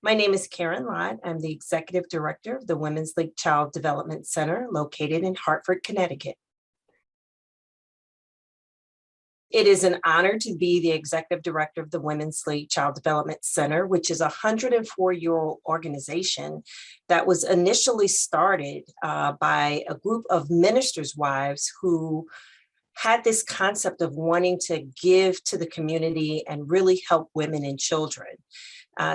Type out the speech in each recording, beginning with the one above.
My name is Karen Lott. I'm the Executive Director of the Women's League Child Development Center located in Hartford, Connecticut. It is an honor to be the Executive Director of the Women's League Child Development Center, which is a 104-year-old organization that was initially started by a group of ministers' wives who had this concept of wanting to give to the community and really help women and children.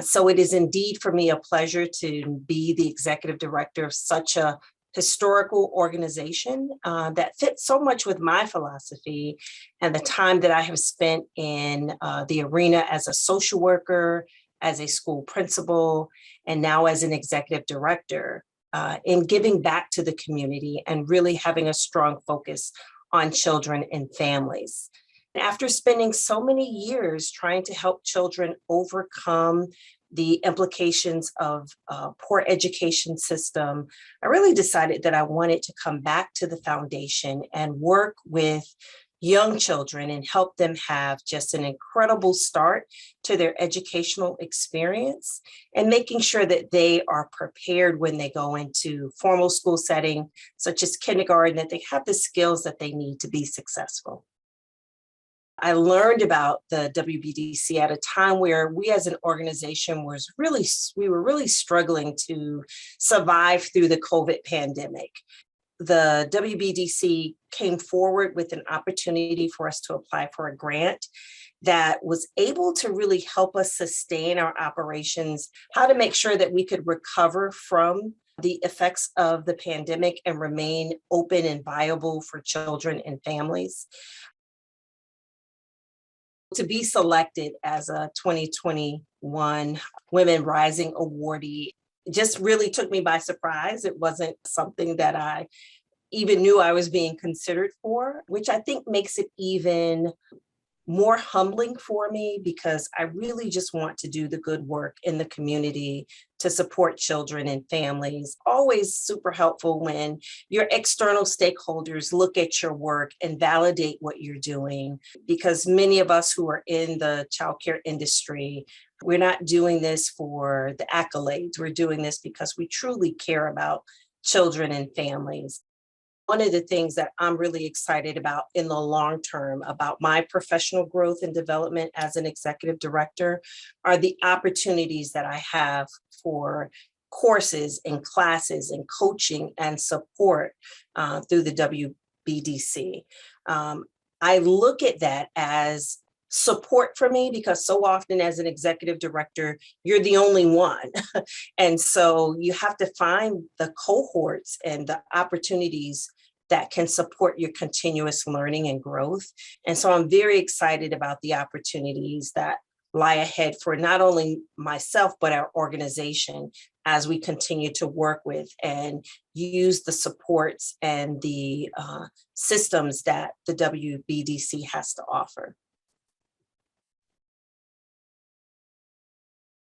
So it is indeed for me a pleasure to be the executive director of such a historical organization that fits so much with my philosophy and the time that I have spent in the arena as a social worker, as a school principal, and now as an executive director in giving back to the community and really having a strong focus on children and families. After spending so many years trying to help children overcome the implications of a poor education system, I really decided that I wanted to come back to the foundation and work with young children and help them have just an incredible start to their educational experience and making sure that they are prepared when they go into formal school setting, such as kindergarten, that they have the skills that they need to be successful. I learned about the WBDC at a time where we as an organization we were really struggling to survive through the COVID pandemic. The WBDC came forward with an opportunity for us to apply for a grant that was able to really help us sustain our operations, how to make sure that we could recover from the effects of the pandemic and remain open and viable for children and families. To be selected as a 2021 Women Rising Awardee just really took me by surprise. It wasn't something that I even knew I was being considered for, which I think makes it even more humbling for me because I really just want to do the good work in the community to support children and families. Always super helpful when your external stakeholders look at your work and validate what you're doing, because many of us who are in the childcare industry, we're not doing this for the accolades. We're doing this because we truly care about children and families. One of the things that I'm really excited about in the long term about my professional growth and development as an executive director are the opportunities that I have for courses and classes and coaching and support through the WBDC. I look at that as support for me because so often as an executive director, you're the only one. And so you have to find the cohorts and the opportunities that can support your continuous learning and growth. And so I'm very excited about the opportunities that lie ahead for not only myself, but our organization as we continue to work with and use the supports and the systems that the WBDC has to offer.